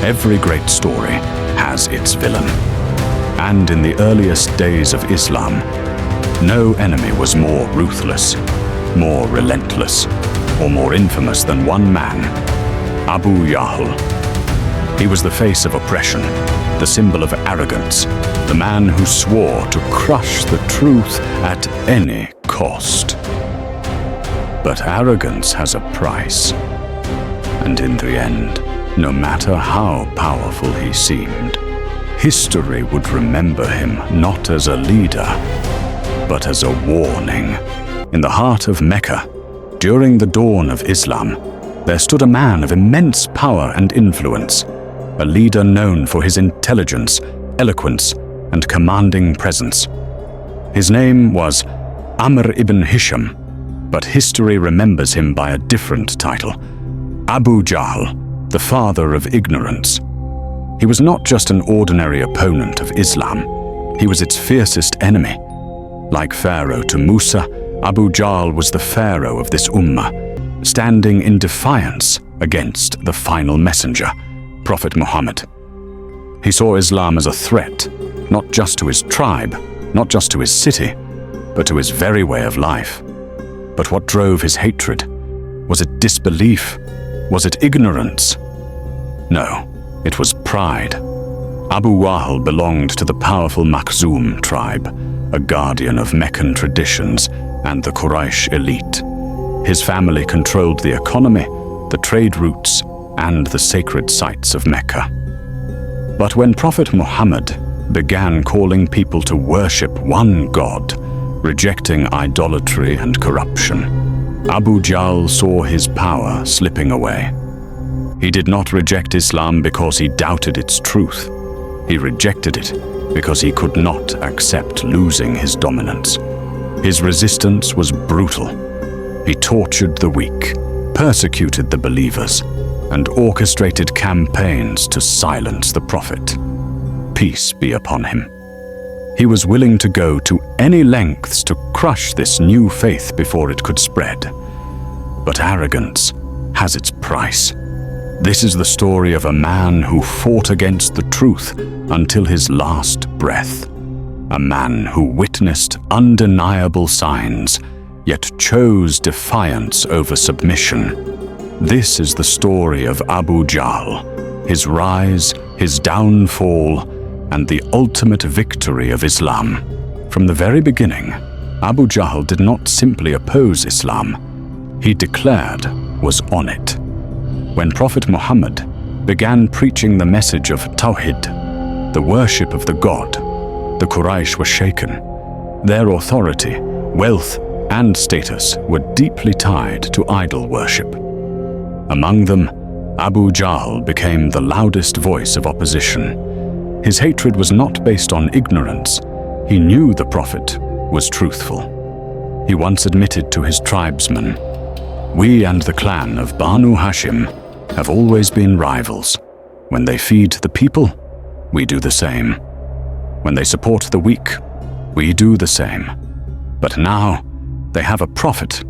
Every great story has its villain. And in the earliest days of Islam, no enemy was more ruthless, more relentless, or more infamous than one man, Abu Jahl. He was the face of oppression, the symbol of arrogance, the man who swore to crush the truth at any cost. But arrogance has a price, and in the end, no matter how powerful he seemed, history would remember him not as a leader, but as a warning. In the heart of Mecca, during the dawn of Islam, there stood a man of immense power and influence, a leader known for his intelligence, eloquence, and commanding presence. His name was Amr ibn Hisham, but history remembers him by a different title, Abu Jahl, the father of ignorance. He was not just an ordinary opponent of Islam, he was its fiercest enemy. Like Pharaoh to Musa, Abu Jahl was the Pharaoh of this ummah, standing in defiance against the final messenger, Prophet Muhammad. He saw Islam as a threat, not just to his tribe, not just to his city, but to his very way of life. But what drove his hatred? Was it disbelief? Was it ignorance? No, it was pride. Abu Jahl belonged to the powerful Makhzum tribe, a guardian of Meccan traditions and the Quraysh elite. His family controlled the economy, the trade routes, and the sacred sites of Mecca. But when Prophet Muhammad began calling people to worship one God, rejecting idolatry and corruption, Abu Jahl saw his power slipping away. He did not reject Islam because he doubted its truth. He rejected it because he could not accept losing his dominance. His resistance was brutal. He tortured the weak, persecuted the believers, and orchestrated campaigns to silence the Prophet. Peace be upon him. He was willing to go to any lengths to crush this new faith before it could spread. But arrogance has its price. This is the story of a man who fought against the truth until his last breath. A man who witnessed undeniable signs, yet chose defiance over submission. This is the story of Abu Jahl, his rise, his downfall, and the ultimate victory of Islam. From the very beginning, Abu Jahl did not simply oppose Islam, he declared was on it. When Prophet Muhammad began preaching the message of Tawhid, the worship of the God, the Quraysh were shaken. Their authority, wealth, and status were deeply tied to idol worship. Among them, Abu Jahl became the loudest voice of opposition. His hatred was not based on ignorance. He knew the Prophet was truthful. He once admitted to his tribesmen, "We and the clan of Banu Hashim have always been rivals. When they feed the people, we do the same. When they support the weak, we do the same. But now, they have a prophet.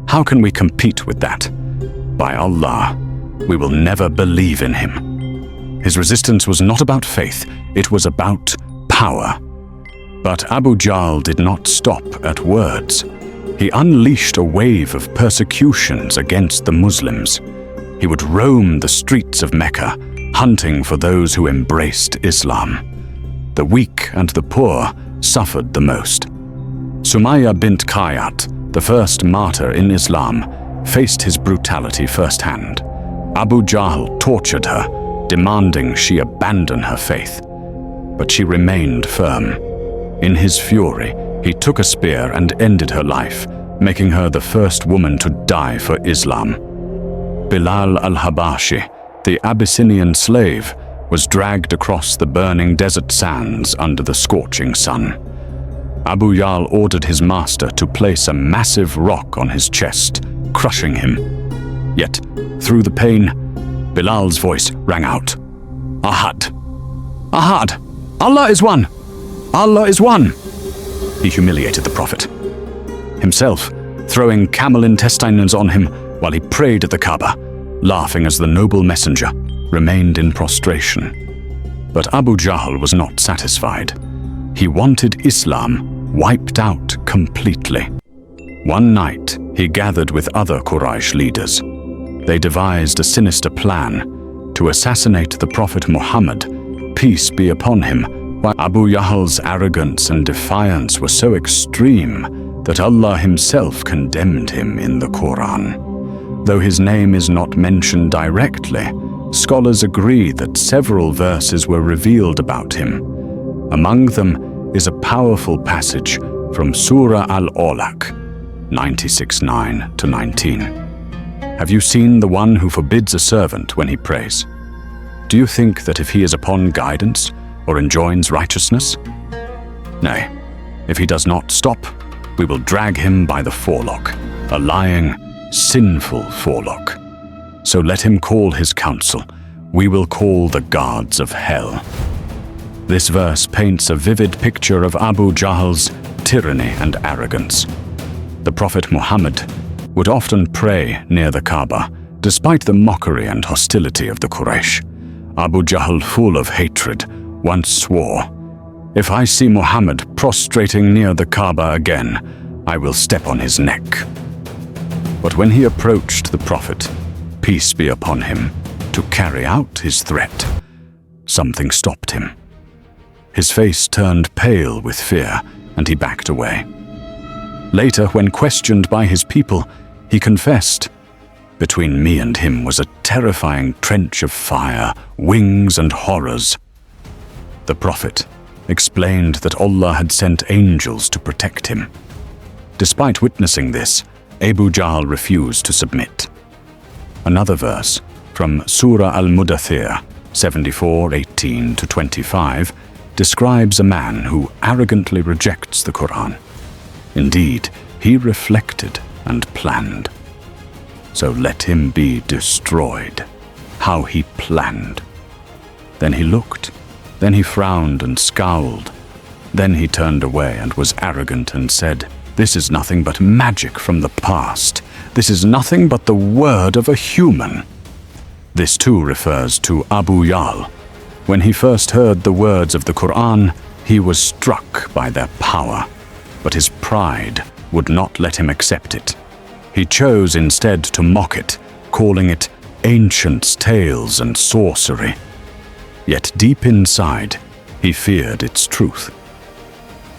How can we compete with that? By Allah, we will never believe in him." His resistance was not about faith, it was about power. But Abu Jahl did not stop at words. He unleashed a wave of persecutions against the Muslims. He would roam the streets of Mecca, hunting for those who embraced Islam. The weak and the poor suffered the most. Sumayya bint Khayyat, the first martyr in Islam, faced his brutality firsthand. Abu Jahl tortured her, demanding she abandon her faith. But she remained firm. In his fury, he took a spear and ended her life, making her the first woman to die for Islam. Bilal al-Habashi, the Abyssinian slave, was dragged across the burning desert sands under the scorching sun. Abu Jahl ordered his master to place a massive rock on his chest, crushing him. Yet, through the pain, Bilal's voice rang out, "Ahad! Ahad! Allah is one! Allah is one!" He humiliated the Prophet, himself throwing camel intestines on him while he prayed at the Kaaba, laughing as the noble messenger remained in prostration. But Abu Jahl was not satisfied. He wanted Islam wiped out completely. One night, he gathered with other Quraysh leaders. They devised a sinister plan to assassinate the Prophet Muhammad, peace be upon him, while Abu Jahl's arrogance and defiance were so extreme that Allah himself condemned him in the Quran. Though his name is not mentioned directly, scholars agree that several verses were revealed about him. Among them is a powerful passage from Surah Al Alaq, 96:9 to 19. Have you seen the one who forbids a servant when he prays? Do you think that if he is upon guidance or enjoins righteousness? Nay, if he does not stop, we will drag him by the forelock, a lying, sinful forelock. So let him call his counsel, we will call the guards of hell. This verse paints a vivid picture of Abu Jahl's tyranny and arrogance. The Prophet Muhammad would often pray near the Kaaba, despite the mockery and hostility of the Quraysh. Abu Jahl, full of hatred, once swore, "If I see Muhammad prostrating near the Kaaba again, I will step on his neck." But when he approached the Prophet, peace be upon him, to carry out his threat, something stopped him. His face turned pale with fear, and he backed away. Later, when questioned by his people, he confessed, "Between me and him was a terrifying trench of fire, wings and horrors." The Prophet explained that Allah had sent angels to protect him. Despite witnessing this, Abu Jahl refused to submit. Another verse from Surah Al-Muddathir, 74:18 to 25, describes a man who arrogantly rejects the Quran. Indeed, he reflected and planned. So let him be destroyed. How he planned. Then he looked, then he frowned and scowled. Then he turned away and was arrogant and said, "This is nothing but magic from the past. This is nothing but the word of a human." This too refers to Abu Jahl. When he first heard the words of the Quran, he was struck by their power, but his pride would not let him accept it. He chose instead to mock it, calling it ancient tales and sorcery. Yet deep inside, he feared its truth.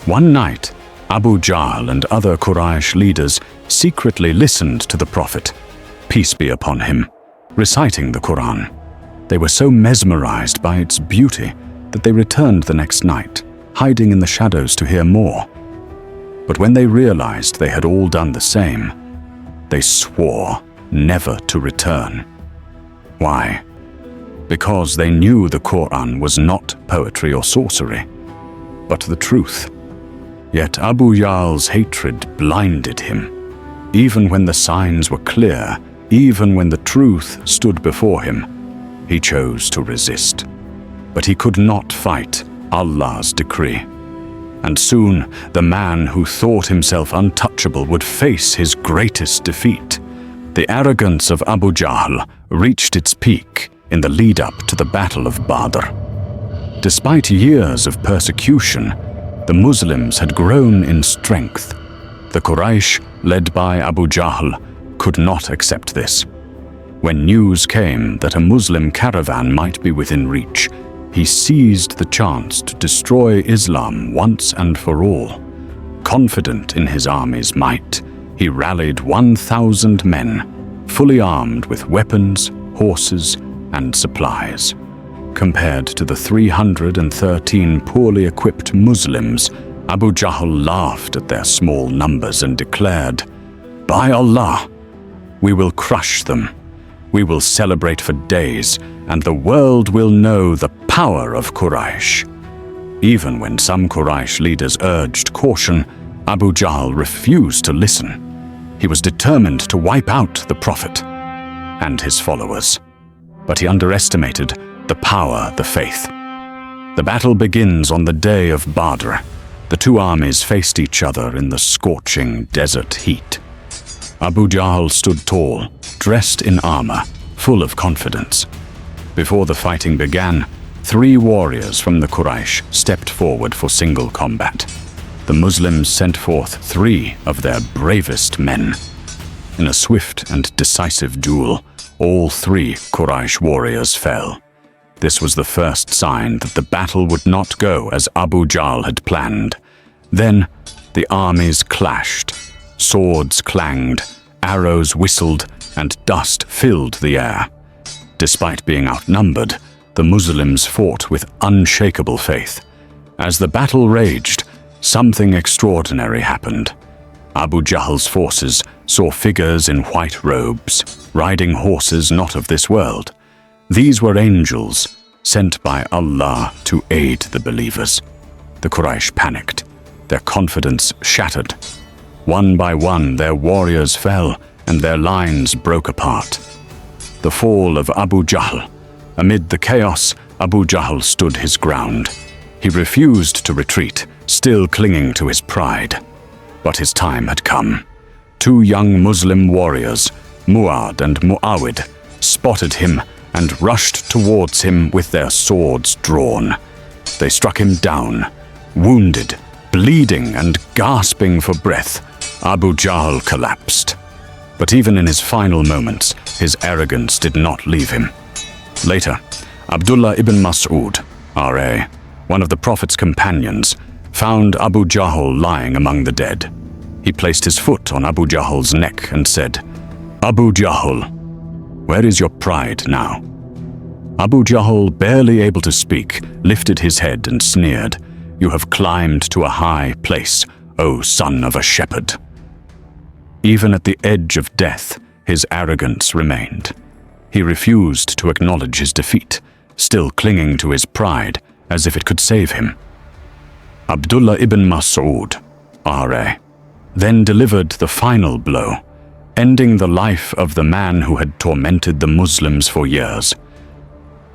One night, Abu Jahl and other Quraysh leaders secretly listened to the Prophet, peace be upon him, reciting the Quran. They were so mesmerized by its beauty that they returned the next night, hiding in the shadows to hear more. But when they realized they had all done the same, they swore never to return. Why? Because they knew the Quran was not poetry or sorcery, but the truth. Yet Abu Jahl's hatred blinded him. Even when the signs were clear, even when the truth stood before him, he chose to resist. But he could not fight Allah's decree. And soon, the man who thought himself untouchable would face his greatest defeat. The arrogance of Abu Jahl reached its peak in the lead-up to the Battle of Badr. Despite years of persecution, the Muslims had grown in strength. The Quraysh, led by Abu Jahl, could not accept this. When news came that a Muslim caravan might be within reach, he seized the chance to destroy Islam once and for all. Confident in his army's might, he rallied 1,000 men, fully armed with weapons, horses, and supplies. Compared to the 313 poorly equipped Muslims, Abu Jahl laughed at their small numbers and declared, "By Allah, we will crush them. We will celebrate for days, and the world will know the power of Quraysh." Even when some Quraysh leaders urged caution, Abu Jahl refused to listen. He was determined to wipe out the Prophet and his followers. But he underestimated the power, the faith. The battle begins on the day of Badr. The two armies faced each other in the scorching desert heat. Abu Jahl stood tall, dressed in armor, full of confidence. Before the fighting began, 3 warriors from the Quraysh stepped forward for single combat. The Muslims sent forth 3 of their bravest men. In a swift and decisive duel, all 3 Quraysh warriors fell. This was the first sign that the battle would not go as Abu Jahl had planned. Then, the armies clashed. Swords clanged, arrows whistled, and dust filled the air. Despite being outnumbered, the Muslims fought with unshakable faith. As the battle raged, something extraordinary happened. Abu Jahl's forces saw figures in white robes, riding horses not of this world. These were angels, sent by Allah to aid the believers. The Quraysh panicked, their confidence shattered. One by one, their warriors fell, and their lines broke apart. The fall of Abu Jahl. Amid the chaos, Abu Jahl stood his ground. He refused to retreat, still clinging to his pride. But his time had come. 2 young Muslim warriors, Mu'ad and Mu'awid, spotted him and rushed towards him with their swords drawn. They struck him down. Wounded, bleeding, and gasping for breath, Abu Jahl collapsed. But even in his final moments, his arrogance did not leave him. Later, Abdullah ibn Mas'ud, R.A., one of the Prophet's companions, found Abu Jahl lying among the dead. He placed his foot on Abu Jahl's neck and said, "Abu Jahl, where is your pride now?" Abu Jahl, barely able to speak, lifted his head and sneered, "You have climbed to a high place, O son of a shepherd." Even at the edge of death, his arrogance remained. He refused to acknowledge his defeat, still clinging to his pride as if it could save him. Abdullah ibn Mas'ud, R.A., then delivered the final blow, ending the life of the man who had tormented the Muslims for years.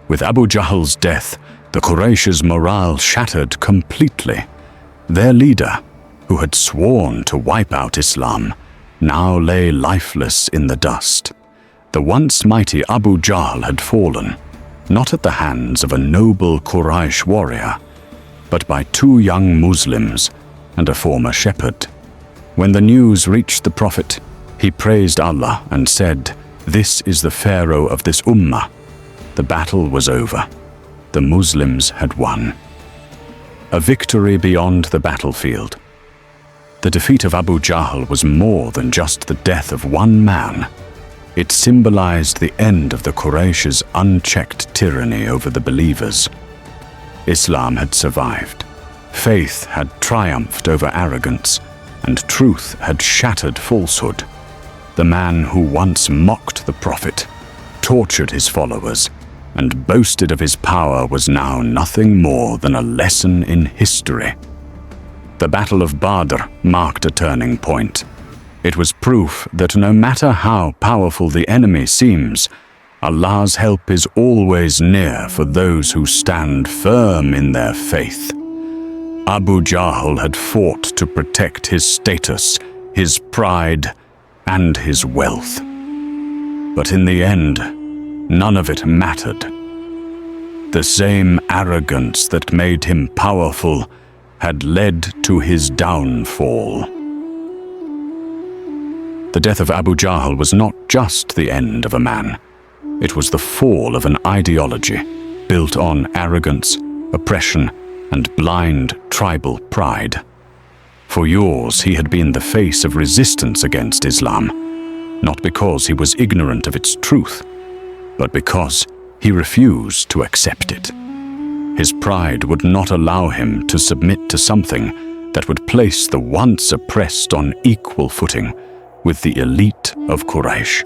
With Abu Jahl's death, the Quraysh's morale shattered completely. Their leader, who had sworn to wipe out Islam, now lay lifeless in the dust. The once mighty Abu Jahl had fallen, not at the hands of a noble Quraysh warrior, but by 2 young Muslims and a former shepherd. When the news reached the Prophet, he praised Allah and said, "This is the Pharaoh of this ummah." The battle was over. The Muslims had won. A victory beyond the battlefield. The defeat of Abu Jahl was more than just the death of one man. It symbolized the end of the Quraysh's unchecked tyranny over the believers. Islam had survived. Faith had triumphed over arrogance, and truth had shattered falsehood. The man who once mocked the Prophet, tortured his followers, and boasted of his power was now nothing more than a lesson in history. The Battle of Badr marked a turning point. It was proof that no matter how powerful the enemy seems, Allah's help is always near for those who stand firm in their faith. Abu Jahl had fought to protect his status, his pride, and his wealth. But in the end, none of it mattered. The same arrogance that made him powerful had led to his downfall. The death of Abu Jahl was not just the end of a man. It was the fall of an ideology built on arrogance, oppression, and blind tribal pride. For years, he had been the face of resistance against Islam, not because he was ignorant of its truth, but because he refused to accept it. His pride would not allow him to submit to something that would place the once oppressed on equal footing with the elite of Quraysh.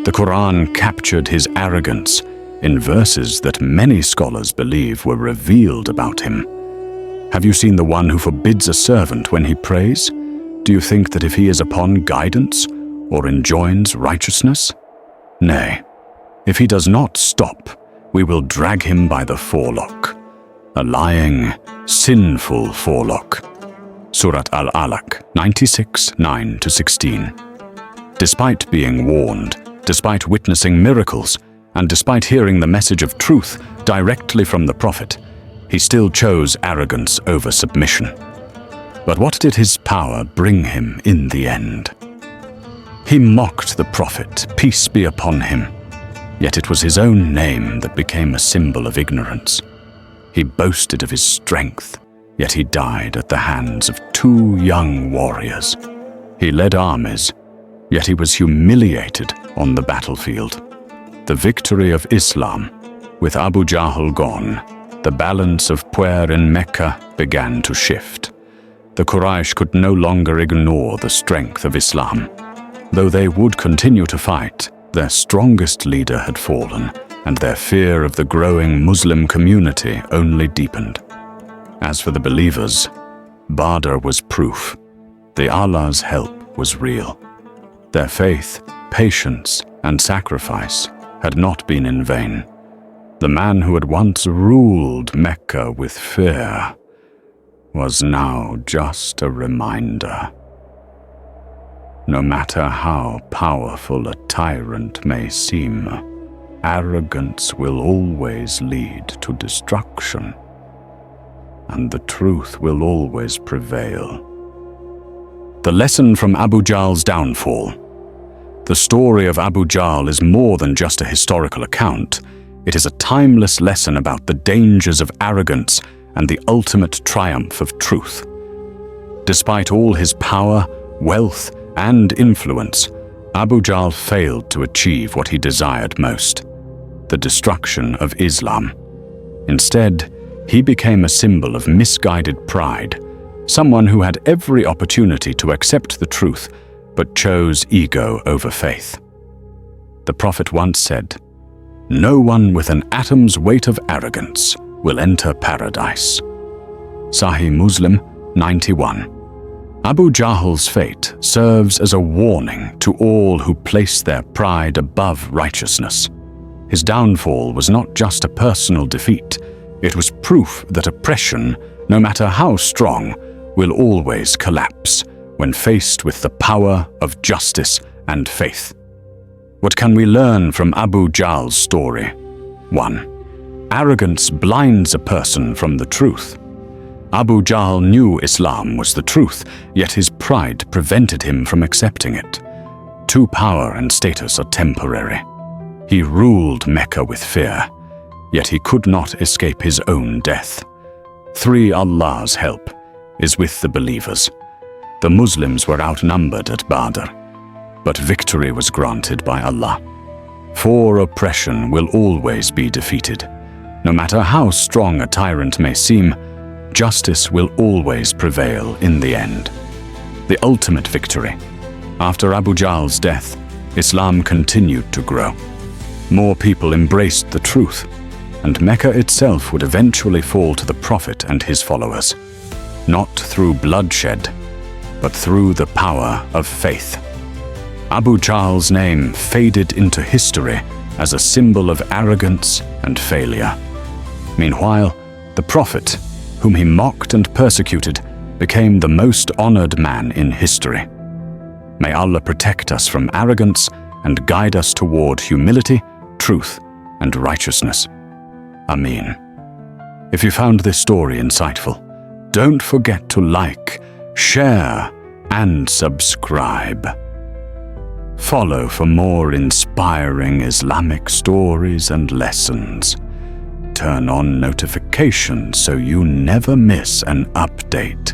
The Quran captured his arrogance in verses that many scholars believe were revealed about him. Have you seen the one who forbids a servant when he prays? Do you think that if he is upon guidance or enjoins righteousness? Nay, if he does not stop, we will drag him by the forelock, a lying, sinful forelock. Surah Al Alaq 96, 9-16. Despite being warned, despite witnessing miracles, and despite hearing the message of truth directly from the Prophet, he still chose arrogance over submission. But what did his power bring him in the end? He mocked the Prophet, peace be upon him, yet it was his own name that became a symbol of ignorance. He boasted of his strength, yet he died at the hands of 2 young warriors. He led armies, yet he was humiliated on the battlefield. The victory of Islam, with Abu Jahl gone, the balance of power in Mecca began to shift. The Quraysh could no longer ignore the strength of Islam. Though they would continue to fight, their strongest leader had fallen, and their fear of the growing Muslim community only deepened. As for the believers, Badr was proof. The Allah's help was real. Their faith, patience, and sacrifice had not been in vain. The man who had once ruled Mecca with fear was now just a reminder. No matter how powerful a tyrant may seem, arrogance will always lead to destruction, and the truth will always prevail. The lesson from Abu Jahl's downfall. The story of Abu Jahl is more than just a historical account. It is a timeless lesson about the dangers of arrogance and the ultimate triumph of truth. Despite all his power, wealth, and influence, Abu Jahl failed to achieve what he desired most: the destruction of Islam. Instead, he became a symbol of misguided pride, someone who had every opportunity to accept the truth, but chose ego over faith. The Prophet once said, "No one with an atom's weight of arrogance will enter paradise." Sahih Muslim 91. Abu Jahl's fate serves as a warning to all who place their pride above righteousness. His downfall was not just a personal defeat, it was proof that oppression, no matter how strong, will always collapse when faced with the power of justice and faith. What can we learn from Abu Jahl's story? 1. Arrogance blinds a person from the truth. Abu Jahl knew Islam was the truth, yet his pride prevented him from accepting it. 2. Power and status are temporary. He ruled Mecca with fear, yet he could not escape his own death. 3. Allah's help is with the believers. The Muslims were outnumbered at Badr, but victory was granted by Allah. 4. Oppression will always be defeated. No matter how strong a tyrant may seem, justice will always prevail in the end. The ultimate victory. After Abu Jahl's death, Islam continued to grow. More people embraced the truth, and Mecca itself would eventually fall to the Prophet and his followers, not through bloodshed, but through the power of faith. Abu Jahl's name faded into history as a symbol of arrogance and failure. Meanwhile, the Prophet, whom he mocked and persecuted, became the most honored man in history. May Allah protect us from arrogance and guide us toward humility, truth, and righteousness. Ameen. If you found this story insightful, don't forget to like, share, and subscribe. Follow for more inspiring Islamic stories and lessons. Turn on notifications so you never miss an update.